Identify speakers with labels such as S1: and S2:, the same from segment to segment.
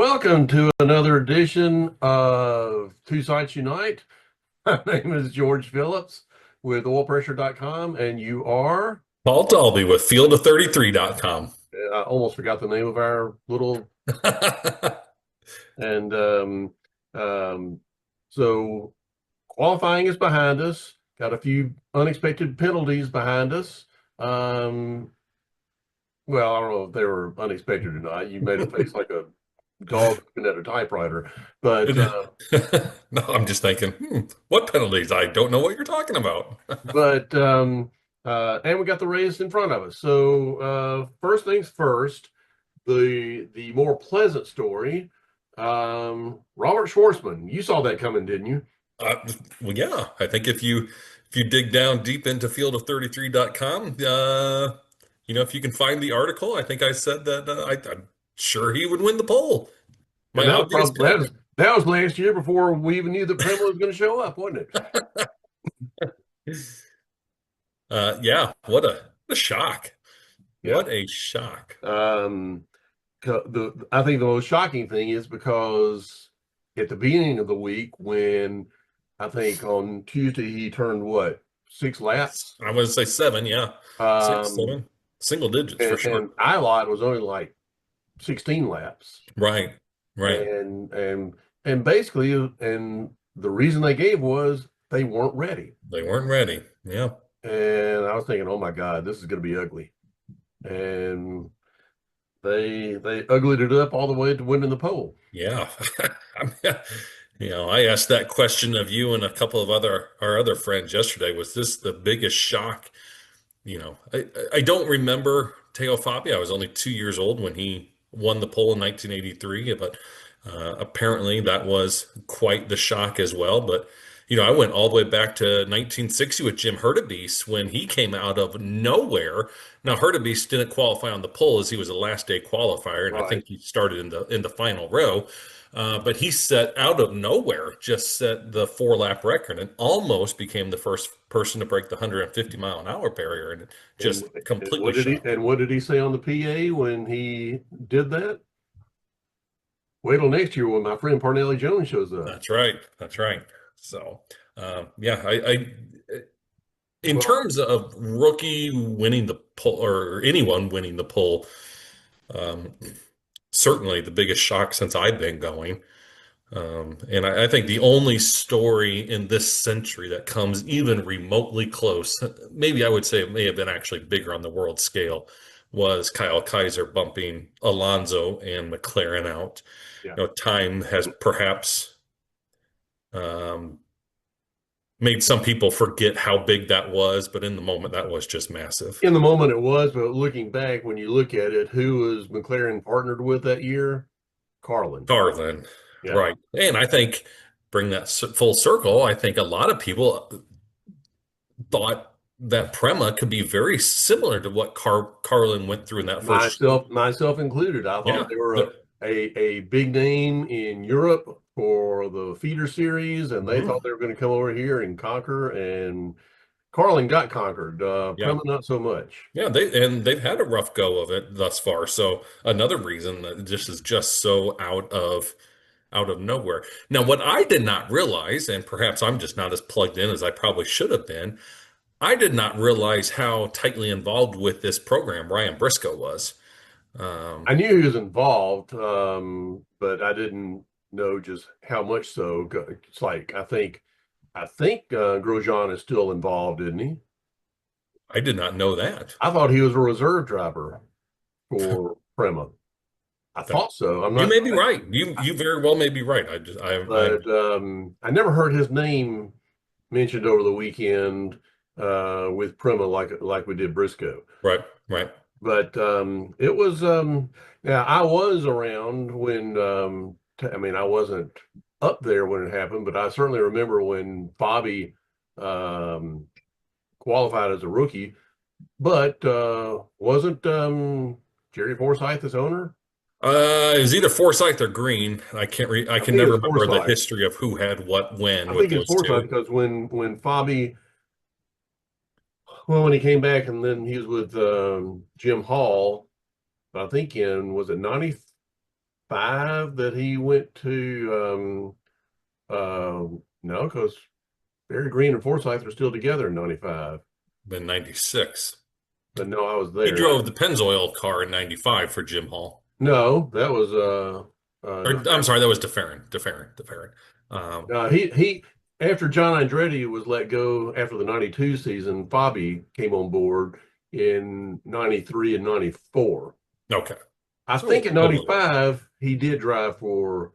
S1: Welcome to another edition of Two Sites Unite. My name is George Phillips with oilpressure.com, and you are,
S2: Paul Dalby with fieldof33.com.
S1: I almost forgot the name of our little, and um, so qualifying is behind us, got a few unexpected penalties behind us. Um, well, I don't know if they were unexpected or not. You made a face like a dog looking at a typewriter, but
S2: No, I'm just thinking, what penalties? I don't know what you're talking about.
S1: but and we got the race in front of us. So first things first, the more pleasant story. Robert Schwartzman, you saw that coming, didn't you?
S2: Uh, well, yeah, I think if you dig down deep into fieldof33.com, if you can find the article, I think I said that I'm sure he would win the poll.
S1: And
S2: My obvious pick.
S1: that was last year before we even knew that Prema was going to show up, wasn't it?
S2: Yeah, what a shock.
S1: Yeah.
S2: What a shock.
S1: Um, I think the most shocking thing is because at the beginning of the week, when I think on Tuesday he turned what, 6 laps,
S2: I would say seven, yeah. Six,
S1: um,
S2: seven, single digits for
S1: and
S2: sure.
S1: Ilott was only like 16 laps,
S2: Right, right.
S1: and and and basically, and the reason they gave was they weren't ready.
S2: They weren't ready. Yeah.
S1: And I was thinking, oh my God, this is going to be ugly. And they uglied it up all the way to winning the pole.
S2: Yeah. I mean, I asked that question of you and a couple of our other friends yesterday. Was this the biggest shock? I don't remember Teo Fabi. I was only 2 years old when he won the pole in 1983, but apparently that was quite the shock as well. But I went all the way back to 1960 with Jim Hurtubise when he came out of nowhere. Now Hurtubise didn't qualify on the pole as he was a last day qualifier, and I
S1: Right.
S2: think he started in the final row. But he set out of nowhere, just set the 4 lap record and almost became the first person to break the 150-mile-an-hour barrier, and it
S1: And
S2: just completely shocked me.
S1: what did he say on the PA when he did that? Wait till next year when my friend Parnelli Jones shows up.
S2: That's right. That's right. So, yeah, in
S1: Well,
S2: terms of rookie winning the poll or anyone winning the poll, um, certainly the biggest shock since I've been going. And I think the only story in this century that comes even remotely close, maybe I would say it may have been actually bigger on the world scale, was Kyle Kaiser bumping Alonso and McLaren out.
S1: yeah.
S2: Time has perhaps um, made some people forget how big that was, but in the moment, that was just massive.
S1: In the moment it was, but looking back, when you look at it, who was McLaren partnered with that year? Carlin.
S2: Carlin,
S1: Yeah.
S2: right. And I think bring that full circle, I think a lot of people thought that Prema could be very similar to what Carlin went through in that first.
S1: Myself included. I thought
S2: Yeah.
S1: they were a big name in Europe for the feeder series, and they thought
S2: Mhm.
S1: they were going to come over here and conquer. And Carlin got conquered.
S2: Yeah.
S1: Prema not so much.
S2: Yeah, they've had a rough go of it thus far. So another reason that this is just so out of nowhere. Now, what I did not realize, and perhaps I'm just not as plugged in as I probably should have been, I did not realize how tightly involved with this program Ryan Briscoe was. Um,
S1: I knew he was involved, but I didn't know just how much so. It's like I think Grosjean is still involved, isn't he?
S2: I did not know that.
S1: I thought he was a reserve driver for Prema. I
S2: That-
S1: thought so. I'm
S2: You
S1: not,
S2: may be right. You very well may be right. I
S1: but I never heard his name mentioned over the weekend with Prema like we did Briscoe.
S2: right, right.
S1: But it was yeah, I was around when I mean I wasn't up there when it happened, but I certainly remember when Bobby um, qualified as a rookie. But wasn't Jerry Forsyth his owner?
S2: It was either Forsyth or Green. I
S1: I
S2: can
S1: think it
S2: never
S1: was
S2: remember the
S1: Forsyth.
S2: history of who had what when
S1: I
S2: with
S1: think it's
S2: those
S1: Forsyth
S2: two.
S1: because when Fabi, well, when he came back and then he was with Jim Hall, I think in was it 90? 95 that he went to, no, because Barry Green and Forsyth are still together in 95.
S2: In 96.
S1: But no, I was
S2: He
S1: there.
S2: drove the Pennzoil car in 95 for Jim Hall.
S1: No, that was
S2: Or I'm sorry, that was DeFerrin. DeFerrin.
S1: he after John Andretti was let go after the 92 season, Bobby came on board in 93 and 94.
S2: Okay.
S1: I
S2: So
S1: think in
S2: a little.
S1: 95 he did drive for,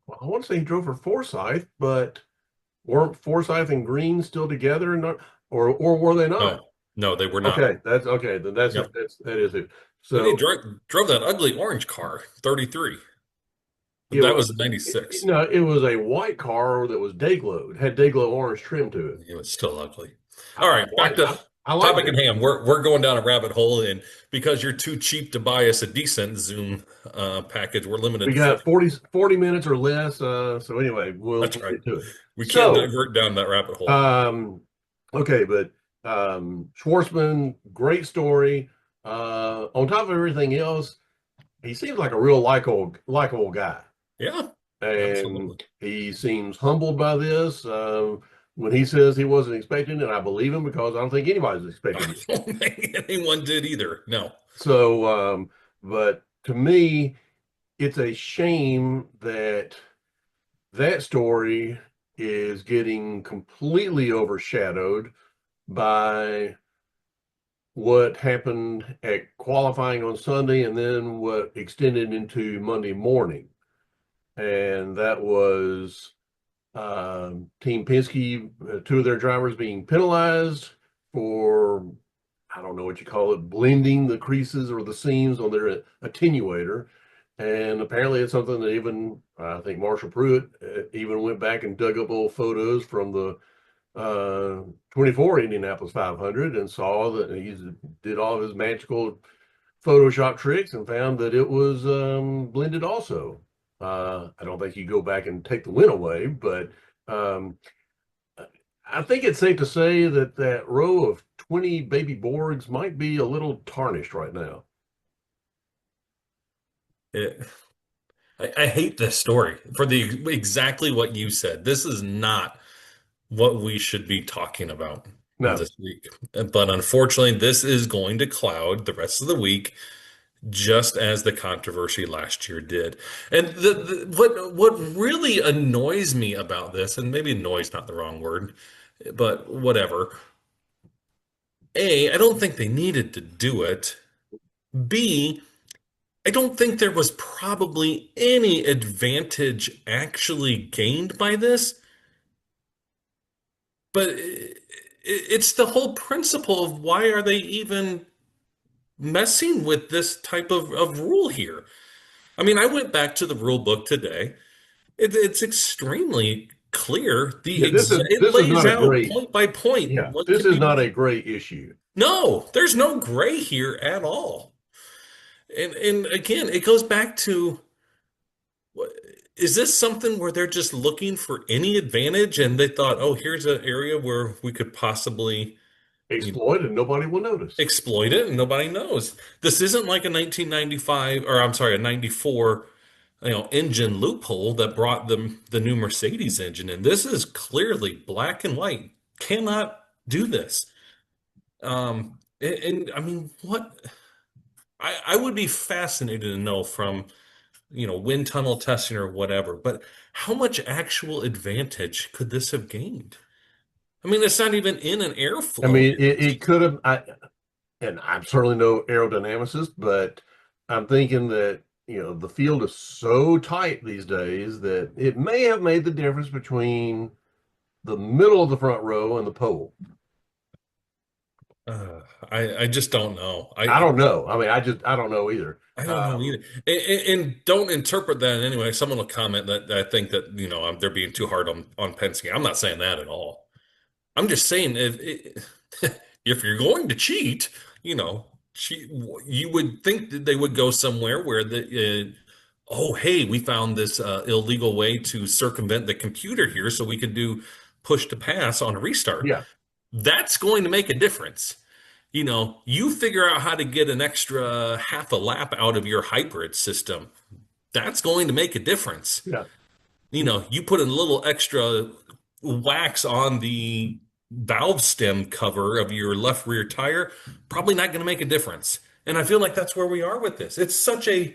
S1: well, I want to say he drove for Forsyth, but weren't Forsyth and Green still together, and not, or were they not?
S2: No, no, they were not.
S1: Okay, that's okay. Then that's it.
S2: Yep.
S1: That is it.
S2: And he
S1: So
S2: drove that ugly orange car, 33.
S1: it
S2: That
S1: was
S2: was 96.
S1: no, it was a white car that was day glowed, had day glow orange trim to it.
S2: It was still ugly. All
S1: I
S2: right, back
S1: like
S2: to
S1: I liked
S2: topic
S1: it.
S2: at hand. We're going down a rabbit hole, and because you're too cheap to buy us a decent Zoom package, we're limited
S1: We
S2: to
S1: got
S2: 40.
S1: 40 minutes or less. So anyway,
S2: That's
S1: we'll
S2: right.
S1: get to it.
S2: We can't
S1: So
S2: divert down that rabbit hole.
S1: um, okay, but Schwartzman, great story. On top of everything else, he seems like a real likable guy,
S2: Yeah,
S1: and
S2: absolutely.
S1: he seems humbled by this. When he says he wasn't expecting it, I believe him because I don't think anybody's
S2: I
S1: expecting it.
S2: don't think anyone did either. No.
S1: So, but to me, it's a shame that that story is getting completely overshadowed by what happened at qualifying on Sunday and then what extended into Monday morning. And that was Team Penske, two of their drivers being penalized for, I don't know what you call it, blending the creases or the seams on their attenuator. And apparently it's something that even, I think Marshall Pruitt even went back and dug up old photos from the 24 Indianapolis 500 and saw that he did all of his magical Photoshop tricks and found that it was blended also. I don't think you go back and take the win away, but um, I think it's safe to say that that row of 20 baby Borgs might be a little tarnished right now.
S2: It, I hate this story for the exactly what you said. This is not what we should be talking about
S1: No,
S2: this week. But unfortunately, this is going to cloud the rest of the week, just as the controversy last year did. And what really annoys me about this, and maybe annoys not the wrong word, but whatever. A, I don't think they needed to do it. B, I don't think there was probably any advantage actually gained by this, but it's the whole principle of why are they even messing with this type of rule here? I mean, I went back to the rule book today. It's extremely clear.
S1: yeah,
S2: It
S1: this is
S2: lays
S1: not a
S2: out
S1: great,
S2: point by point
S1: yeah,
S2: what
S1: this
S2: can
S1: is
S2: be
S1: not a
S2: done.
S1: great issue.
S2: No, there's no gray here at all. And again, it goes back to what- is this something where they're just looking for any advantage and they thought, oh, here's an area where we could possibly, you know,
S1: Exploit and nobody will notice.
S2: exploit it and nobody knows. This isn't like a 1995 or I'm sorry, a 94, engine loophole that brought them the new Mercedes engine in. This is clearly black and white. Cannot do this. And I mean, what I would be fascinated to know from wind tunnel testing or whatever, but how much actual advantage could this have gained? I mean, it's not even in an
S1: I
S2: airflow
S1: mean,
S2: here.
S1: it could have, and I'm certainly no aerodynamicist, but I'm thinking that, the field is so tight these days that it may have made the difference between the middle of the front row and the pole.
S2: Uh, I just don't know.
S1: I don't know. I mean, I don't know either.
S2: I don't know either. And don't interpret that anyway. Someone will comment that I think that, they're being too hard on Penske. I'm not saying that at all. I'm just saying if you're going to cheat, cheat, you would think that they would go somewhere where oh, hey, we found this illegal way to circumvent the computer here so we could do push to pass on a restart.
S1: Yeah.
S2: That's going to make a difference. you figure out how to get an extra half a lap out of your hybrid system. That's going to make a difference.
S1: Yeah.
S2: You put a little extra wax on the valve stem cover of your left rear tire, probably not going to make a difference. And I feel like that's where we are with this. It's such a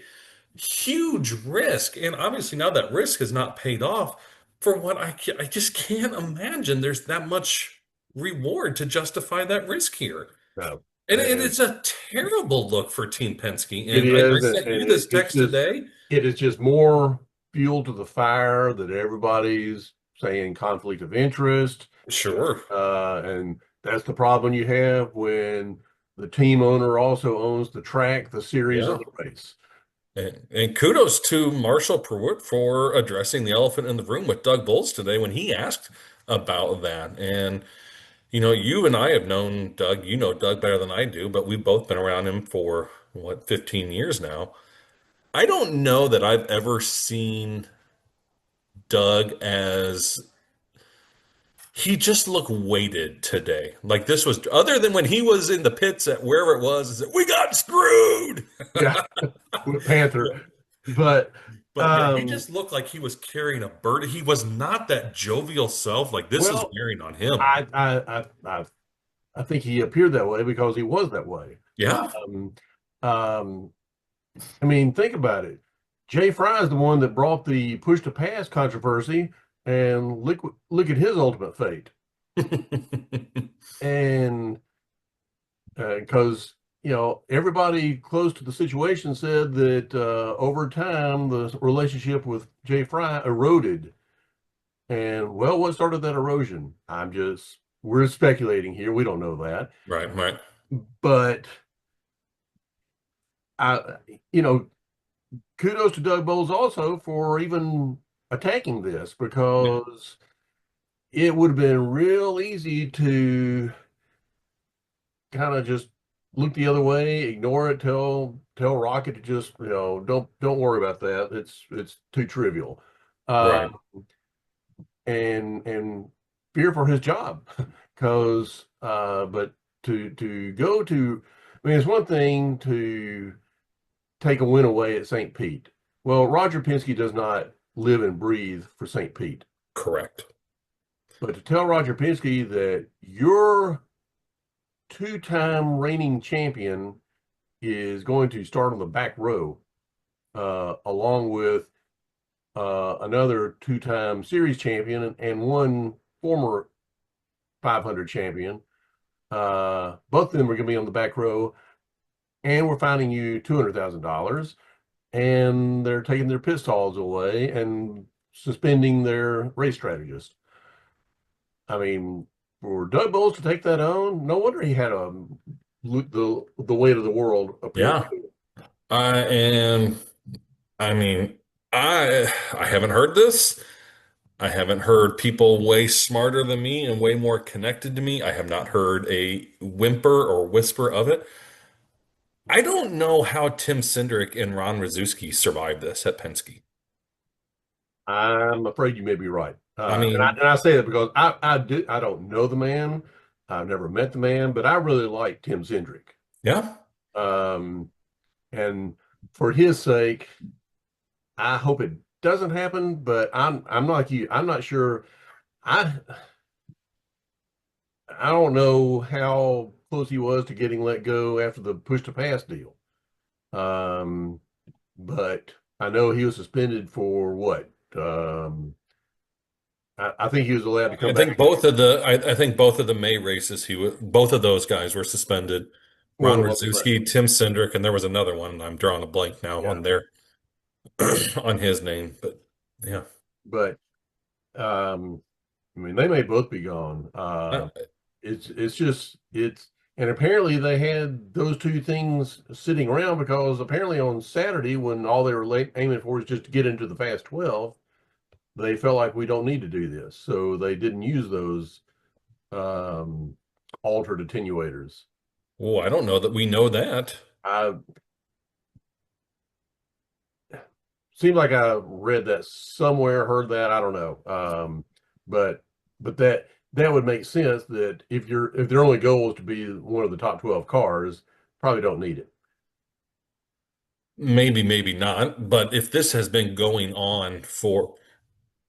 S2: huge risk. And obviously now that risk has not paid off for what I just can't imagine there's that much reward to justify that risk here.
S1: No.
S2: And
S1: And
S2: it's a terrible look for Team Penske.
S1: it
S2: And I
S1: is,
S2: sent
S1: and
S2: you this
S1: it's
S2: text
S1: just
S2: today.
S1: it is just more fuel to the fire that everybody's saying conflict of interest.
S2: Sure.
S1: And that's the problem you have when the team owner also owns the track, the series,
S2: Yeah.
S1: and the race.
S2: And kudos to Marshall Pruitt for addressing the elephant in the room with Doug Bowles today when he asked about that. And, you and I have known Doug, you know Doug better than I do, but we've both been around him for, what, 15 years now. I don't know that I've ever seen Doug as he just looked weighted today. Like this was, other than when he was in the pits at wherever it was, is that we got screwed.
S1: Yeah, with Panther. But
S2: But yeah, he
S1: um,
S2: just looked like he was carrying a burden. He was not that jovial self. Like this is
S1: well,
S2: wearing on him.
S1: I think he appeared that way because he was that way.
S2: Yeah,
S1: Um, I mean, think about it. Jay Fry is the one that brought the push to pass controversy, and look at his ultimate fate. And because everybody close to the situation said that over time the relationship with Jay Fry eroded. And well, what started that erosion? We're speculating here. We don't know that,
S2: right, right.
S1: but I, you know, kudos to Doug Bowles also for even attacking this
S2: Yeah,
S1: because it would have been real easy to kind of just look the other way, ignore it, tell Rocket to just don't worry about that. It's too trivial, uh,
S2: right.
S1: and fear for his job because but to go to I mean it's one thing to take a win away at St. Pete. Well, Roger Penske does not live and breathe for St. Pete.
S2: Correct.
S1: But to tell Roger Penske that your two-time reigning champion is going to start on the back row, along with another two-time series champion and one former 500 champion, both of them are going to be on the back row, and we're finding you $200,000, and they're taking their pit stalls away and suspending their race strategist. I mean, for Doug Bowles to take that on, no wonder he had the weight of the world appeared
S2: Yeah.
S1: to him.
S2: And I mean, I haven't heard this. I haven't heard people way smarter than me and way more connected to me. I have not heard a whimper or whisper of it. I don't know how Tim Cindric and Ron Rzuski survived this at Penske.
S1: I'm afraid you may be right.
S2: I
S1: And I
S2: mean,
S1: and I say that because I don't know the man. I've never met the man, but I really like Tim Cindric.
S2: yeah.
S1: Um, and for his sake, I hope it doesn't happen, but I'm like you. I'm not sure. I I don't know how close he was to getting let go after the push to pass deal. Um, but I know he was suspended for what? I think he was allowed to
S2: I
S1: come
S2: think
S1: back.
S2: I think both of the May races both of those guys were suspended.
S1: More
S2: Ron
S1: than what was right.
S2: Rzuski, Tim Cindric, and there was another one. I'm drawing a blank now
S1: Yeah,
S2: on their on his name, but yeah.
S1: but um, I mean, they may both be gone.
S2: Uh,
S1: It's just and apparently they had those two things sitting around because apparently on Saturday when all they were aiming for is just to get into the Fast 12, they felt like we don't need to do this, so they didn't use those um, altered attenuators.
S2: oh, I don't know that we know that.
S1: I seemed like I read that somewhere, heard that, I don't know. But but that would make sense that if their only goal is to be one of the top 12 cars, probably don't need it.
S2: Maybe, maybe not. But if this has been going on for,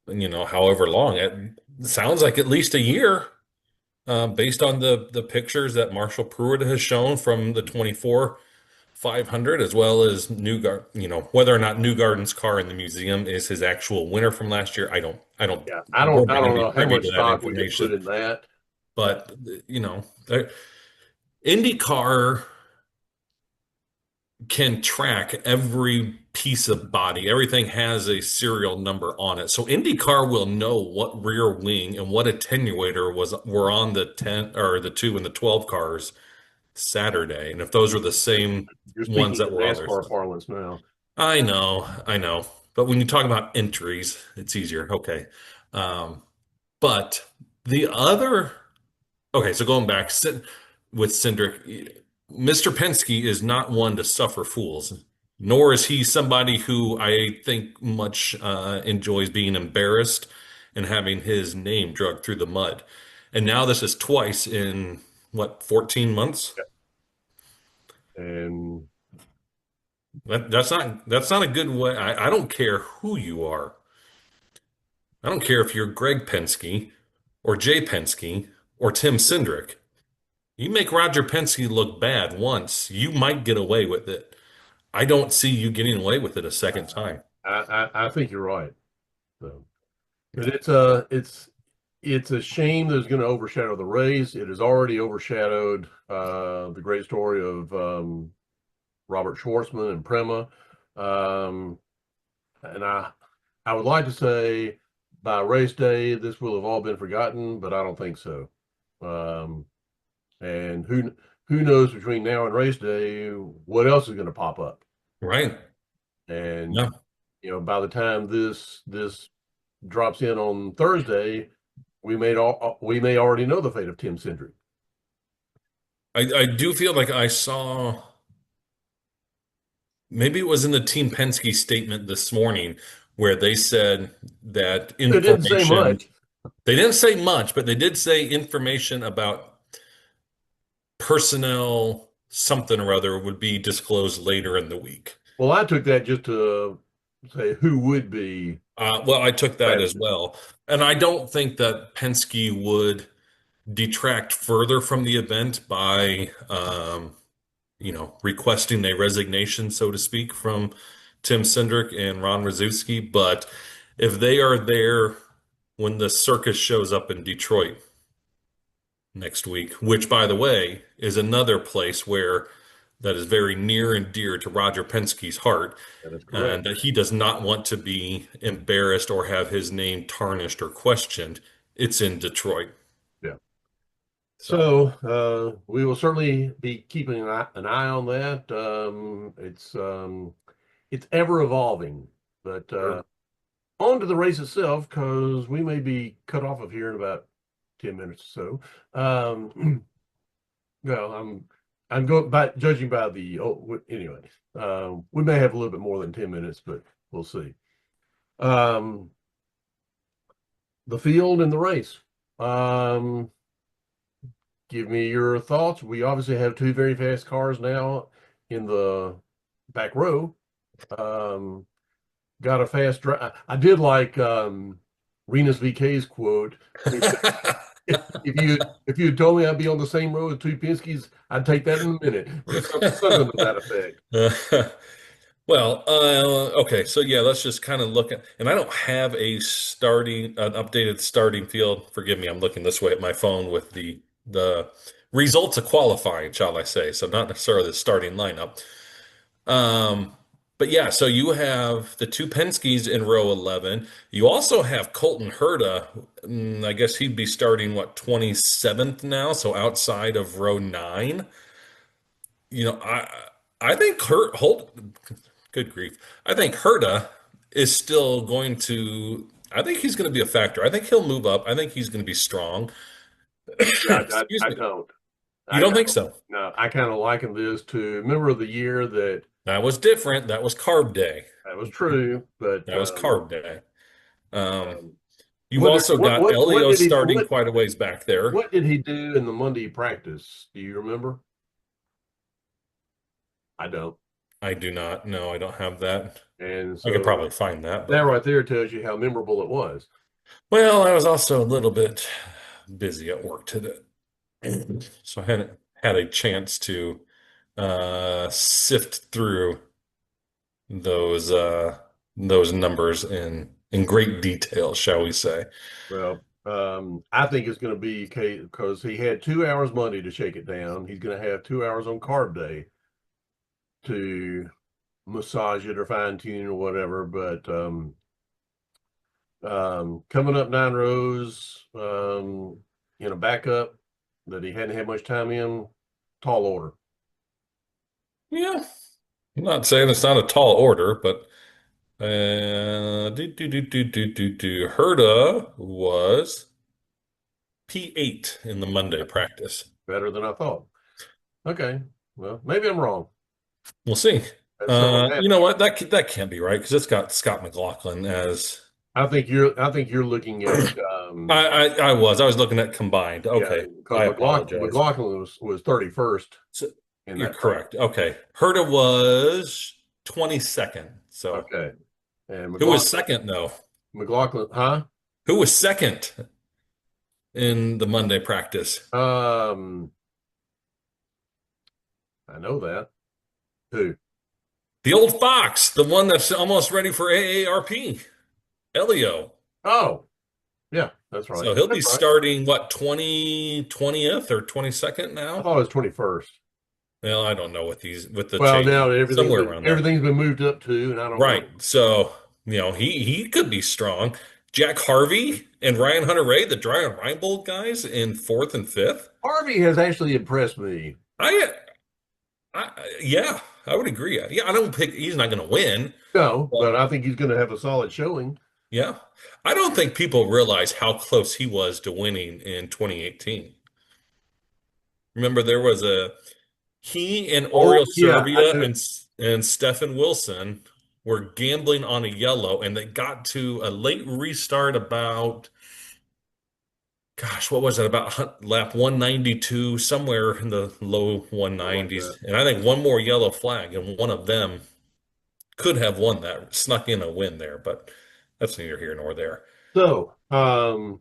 S2: however long, it sounds like at least a year, based on the pictures that Marshall Pruitt has shown from the 24 500, as well as whether or not Newgarden's car in the museum is his actual winner from last year.
S1: Yeah,
S2: We're
S1: I
S2: not going
S1: don't
S2: to be
S1: know how
S2: privy
S1: much
S2: to that
S1: stock we could put
S2: information.
S1: in that. Uh,
S2: But, there- IndyCar can track every piece of body. Everything has a serial number on it. So IndyCar will know what rear wing and what attenuator were on the 10 or the 2 and the 12 cars Saturday. And if those were the same
S1: you're
S2: ones
S1: speaking
S2: that
S1: in
S2: were on there.
S1: NASCAR parlance now.
S2: I know, I know. But when you talk about entries, it's easier. Okay. Um, but the other, okay, so going back with Cindric, Mr. Penske is not one to suffer fools, nor is he somebody who I think much enjoys being embarrassed and having his name dragged through the mud. And now this is twice in what, 14 months?
S1: And
S2: That's not a good way. I don't care who you are. I don't care if you're Greg Penske or Jay Penske or Tim Cindric. You make Roger Penske look bad once, you might get away with it. I don't see you getting away with it a second time.
S1: I think you're right. So, but it's a shame that it's going to overshadow the race. It has already overshadowed the great story of Robert Schwartzman and Prema. Um, and I would like to say by race day this will have all been forgotten, but I don't think so. Um, and who knows between now and race day what else is going to pop up?
S2: Right?
S1: And
S2: Yeah.
S1: by the time this drops in on Thursday, we may already know the fate of Tim Cindric.
S2: I do feel like I saw, maybe it was in the Team Penske statement this morning where they said that
S1: It didn't say
S2: information,
S1: much.
S2: they didn't say much, but they did say information about personnel something or other would be disclosed later in the week.
S1: Well, I took that just to say who would be
S2: Well, I took that as
S1: manager.
S2: well. And I don't think that Penske would detract further from the event by, requesting a resignation, so to speak, from Tim Cindric and Ron Rzucki. But if they are there when the circus shows up in Detroit next week, which, by the way, is another place where that is very near and dear to Roger Penske's heart,
S1: That is correct.
S2: and that he does not want to be embarrassed or have his name tarnished or questioned. It's in Detroit.
S1: Yeah.
S2: So,
S1: So we will certainly be keeping an eye on that. It's ever evolving, but
S2: sure.
S1: on to the race itself because we may be cut off of here in about 10 minutes or so. Well, I'm going by judging by the anyway. We may have a little bit more than 10 minutes, but we'll see. Um, the field and the race. Give me your thoughts. We obviously have two very fast cars now in the back row. Um, got a fast drive. I did like Renus VK's quote. He said, if you had told me I'd be on the same row with two Penske's, I'd take that in a minute. Something to that effect.
S2: Well, okay, so yeah, let's just kind of look at, and I don't have an updated starting field. Forgive me, I'm looking this way at my phone with the results of qualifying, shall I say? So not necessarily the starting lineup. Um, but yeah, so you have the two Penske's in row 11. You also have Colton Herta. I guess he'd be starting what, 27th now, so outside of row 9. I think good grief. I think Herta is still going to, I think he's going to be a factor. I think he'll move up. I think he's going to be strong.
S1: Yeah,
S2: Excuse
S1: I
S2: me.
S1: don't.
S2: You
S1: I
S2: don't think
S1: don't.
S2: so?
S1: No, I kind of liken this to remember the year that
S2: That was different. That was carb day.
S1: that was true, but
S2: That was carb day. Um,
S1: um,
S2: You've also got
S1: What
S2: Elio
S1: did he
S2: starting quite a ways back there.
S1: what did he do in the Monday practice? Do you remember? I don't.
S2: I do not. No, I don't have that.
S1: And
S2: I could
S1: so
S2: probably find that,
S1: that
S2: but
S1: right there tells you how memorable it was.
S2: well, I was also a little bit busy at work today. So I hadn't had a chance to sift through those those numbers in great detail, shall we say.
S1: Well, I think it's going to be because he had 2 hours Monday to shake it down. He's going to have 2 hours on carb day to massage it or fine tune or whatever. But coming up 9 rows in a backup that he hadn't had much time in, tall order.
S2: Yeah, I'm not saying it's not a tall order, but Herta was P8 in the Monday practice.
S1: Better than I thought. Okay, well, maybe I'm wrong.
S2: We'll see.
S1: That certainly
S2: You know
S1: happened.
S2: what? That can't be right because it's got Scott McLaughlin as
S1: I think you're looking at
S2: I was looking at combined.
S1: yeah,
S2: Okay,
S1: because
S2: I apologize.
S1: McLaughlin was 31st
S2: So
S1: in
S2: you're
S1: that practice.
S2: correct. Okay, Herta was 22nd. So
S1: Okay. And
S2: who was second though?
S1: McLaughlin, huh?
S2: Who was second in the Monday practice?
S1: Um, I know that. Who?
S2: The old Fox, the one that's almost ready for AARP, Elio.
S1: Oh, yeah, that's right.
S2: So he'll be
S1: That's right.
S2: starting what 20th or 22nd
S1: I
S2: now?
S1: thought it was 21st.
S2: Well, I don't know with these with the
S1: Well,
S2: change.
S1: now
S2: Somewhere around there.
S1: everything's been moved up to, and I don't know.
S2: Right. So, he could be strong. Jack Harvey and Ryan Hunter-Reay, the Dry Reinbold guys in fourth and fifth.
S1: Harvey has actually impressed me.
S2: I, yeah, I would agree. Yeah, I don't pick. He's not going to win.
S1: No,
S2: But
S1: but I think he's going to have a solid showing.
S2: yeah, I don't think people realize how close he was to winning in 2018. Remember, there was he and
S1: Oh,
S2: Oriol
S1: yeah, I
S2: Servia
S1: do.
S2: and Stefan Wilson were gambling on a yellow, and they got to a late restart about, gosh, what was it? About lap 192, somewhere in the low
S1: Something like that.
S2: 190s. And I think one more yellow flag, and one of them could have won that, snuck in a win there, but that's neither here nor there.
S1: So, Schwartzman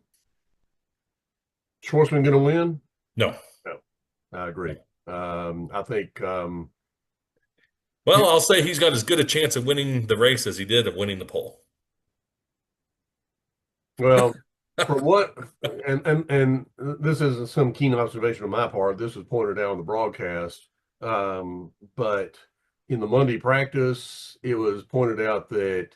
S1: going to win?
S2: No.
S1: No, I agree. I think,
S2: Well, I'll say he's got as good a chance of winning the race as he did of winning the pole.
S1: well, from what, and this isn't some keen observation on my part. This was pointed out on the broadcast. But in the Monday practice, it was pointed out that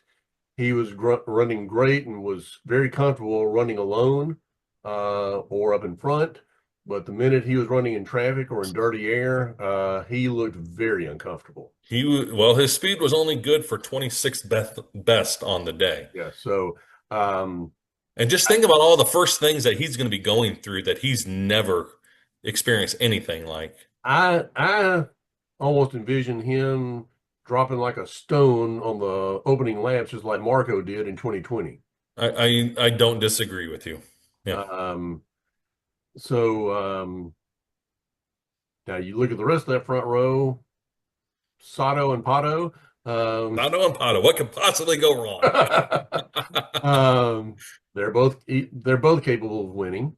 S1: he was running great and was very comfortable running alone or up in front. But the minute he was running in traffic or in dirty air, he looked very uncomfortable.
S2: Well, his speed was only good for 26th best on the day.
S1: Yeah. So, um,
S2: And just think about all the first things that he's going to be going through that he's never experienced anything like.
S1: I almost envision him dropping like a stone on the opening laps, just like Marco did in 2020.
S2: I don't disagree with you. Yeah.
S1: Um, so now you look at the rest of that front row, Sato and Pato.
S2: Pato and Pato, what could possibly go wrong?
S1: um, they're both capable of winning.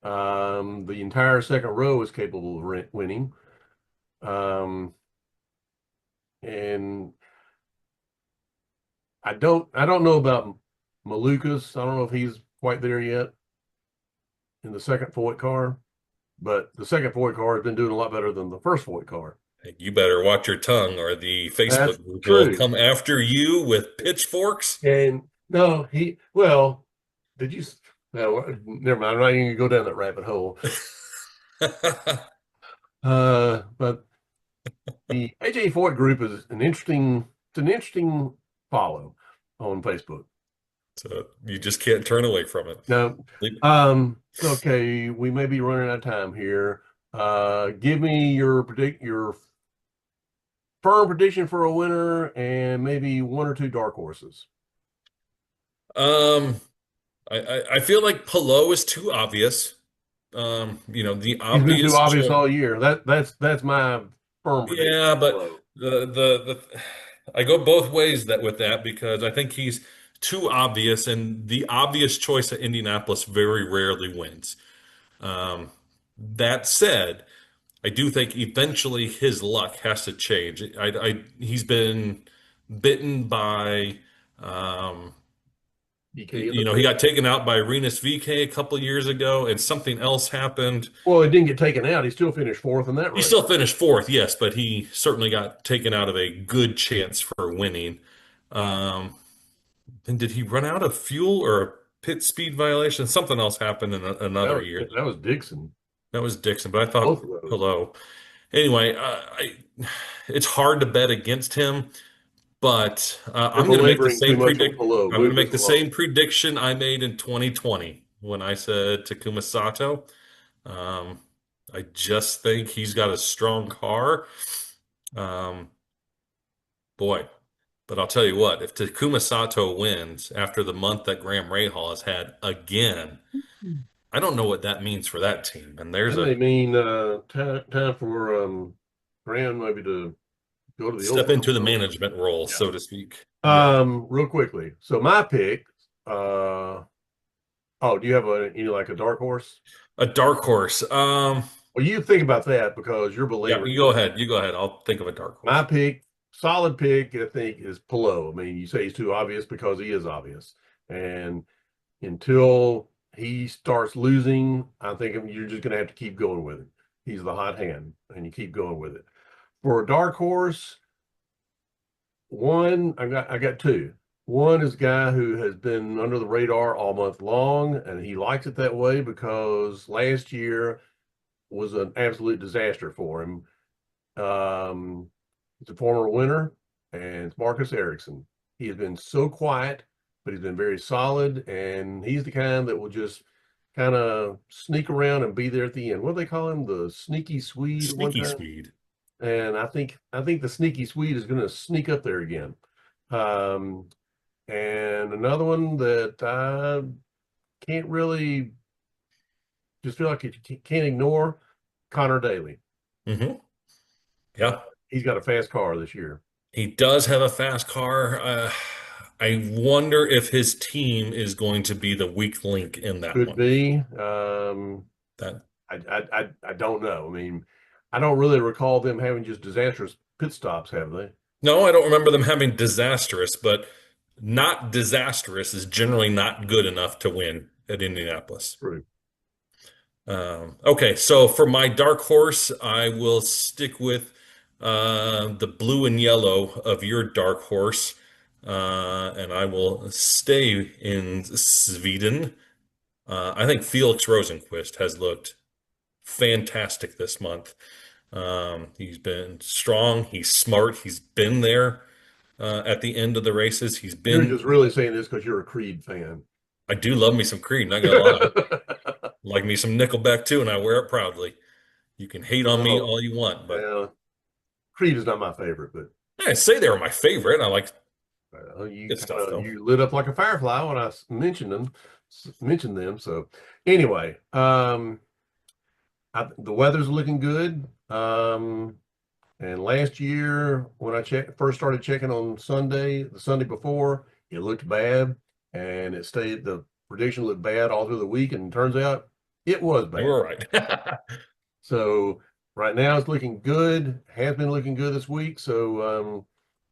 S1: The entire second row is capable of winning. And I don't know about Malukas. I don't know if he's quite there yet in the second Ford car, but the second Ford car has been doing a lot better than the first Ford car.
S2: You better watch your tongue, or the
S1: That's
S2: Facebook group will
S1: true.
S2: come after you with pitchforks.
S1: And no, did you? No, never mind. I'm not even gonna go down that rabbit hole. But the AJ Ford group is it's an interesting follow on Facebook.
S2: So you just can't turn away from it.
S1: Now, okay, we may be running out of time here. Give me your firm prediction for a winner and maybe one or two dark horses.
S2: Um, I feel like Pelot is too obvious. The
S1: He's been too
S2: obvious
S1: obvious
S2: choice.
S1: all year. That's my firm prediction.
S2: Yeah, but
S1: Below.
S2: the I go both ways that with that because I think he's too obvious, and the obvious choice at Indianapolis very rarely wins. Um, that said, I do think eventually his luck has to change. He's been bitten by, um,
S1: DK in the
S2: he
S1: face.
S2: got taken out by Rinus VeeKay a couple years ago, and something else happened.
S1: Well, it didn't get taken out. He still finished fourth in that
S2: He
S1: race.
S2: still finished fourth, yes, but he certainly got taken out of a good chance for winning. Um, and did he run out of fuel or a pit speed violation? Something else happened in another year.
S1: That was Dixon.
S2: That was Dixon, but I thought
S1: Both of those.
S2: hello. Anyway, it's hard to bet against him, but
S1: We're
S2: I'm going to make the
S1: belaboring too
S2: same
S1: much on
S2: predict.
S1: Pelot.
S2: I'm going
S1: Move
S2: to
S1: this
S2: make the
S1: along.
S2: same prediction I made in 2020 when I said Takuma Sato. Um, I just think he's got a strong car. Um, boy, but I'll tell you what, if Takuma Sato wins after the month that Graham Rahal has had again, I don't know what that means for that team. And there's
S1: That
S2: a
S1: may mean time for Graham maybe to go to the
S2: step
S1: open
S2: into the
S1: door.
S2: management role,
S1: Yeah.
S2: so to speak. Yeah.
S1: Real quickly. So my pick. Uh, oh, do you have like a dark horse?
S2: A dark horse.
S1: Well, you think about that because you're
S2: Yeah,
S1: belaboring
S2: you go
S1: too much.
S2: ahead. You go ahead. I'll think of a dark
S1: My
S2: horse.
S1: pick, solid pick, I think, is Pelot. I mean, you say he's too obvious because he is obvious, and until he starts losing, I think you're just going to have to keep going with it. He's the hot hand, and you keep going with it. For a dark horse, I got two. One is a guy who has been under the radar all month long, and he likes it that way because last year was an absolute disaster for him. Um, he's a former winner, and it's Marcus Ericsson. He has been so quiet, but he's been very solid, and he's the kind that will just kind of sneak around and be there at the end. What do they call him? The sneaky Swede at one
S2: Sneaky
S1: time.
S2: speed.
S1: And I think the sneaky Swede is going to sneak up there again. Um, and another one that I can't really just feel like you can't ignore, Connor Daly.
S2: Hmm.
S1: Uh,
S2: Yeah.
S1: he's got a fast car this year.
S2: He does have a fast car. I wonder if his team is going to be the weak link in that
S1: Could
S2: one.
S1: be.
S2: That
S1: I don't know. I mean, I don't really recall them having just disastrous pit stops, have they?
S2: No, I don't remember them having disastrous, but not disastrous is generally not good enough to win at Indianapolis.
S1: True.
S2: Okay, so for my dark horse, I will stick with the blue and yellow of your dark horse, and I will stay in Sweden. I think Felix Rosenqvist has looked fantastic this month. He's been strong, he's smart, he's been there at the end of the races. He's
S1: You're
S2: been,
S1: just really saying this because you're a Creed fan.
S2: I do love me some Creed, not gonna lie. Like me some Nickelback too, and I wear it proudly. You can hate on me
S1: Oh,
S2: all you want, but
S1: well, Creed is not my favorite, but
S2: I say they were my favorite. I like
S1: you
S2: good
S1: kind
S2: stuff
S1: of
S2: though.
S1: you lit up like a firefly when I mentioned them. So anyway, the weather's looking good. And last year when I first started checking on the Sunday before, it looked bad, and the prediction looked bad all through the week, and it turns out it was
S2: You
S1: bad.
S2: were right.
S1: So right now it's looking good. Has been looking good this week. So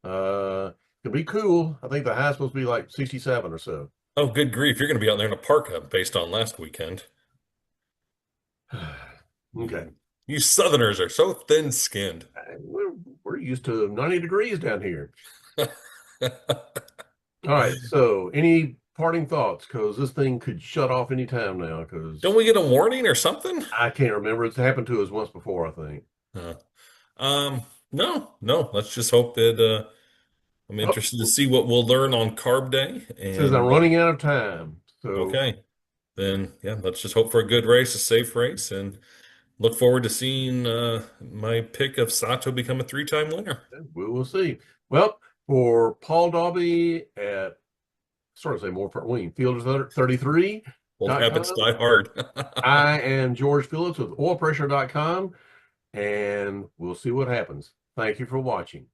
S1: it'll be cool. I think the high's supposed to be like 67 or so.
S2: Oh, good grief. You're going to be out there in a parka based on last weekend.
S1: Okay.
S2: You Southerners are so thin-skinned.
S1: We're used to 90 degrees down here. All right. So any parting thoughts? Because this thing could shut off any time now.
S2: Don't
S1: Because
S2: we get a warning or something?
S1: I can't remember. It's happened to us once before, I think.
S2: Uh, no, no. Let's just hope that I'm
S1: Oh,
S2: interested to see what we'll learn on Carb Day.
S1: says I'm
S2: And
S1: running out of time. So
S2: okay, then yeah, let's just hope for a good race, a safe race, and look forward to seeing my pick of Sato become a three-time winner.
S1: we will see. Well, for Paul Dobby at sort of say more for Wing Fielders33.com.
S2: Old habits die hard.
S1: I am George Phillips with oilpressure.com, and we'll see what happens. Thank you for watching.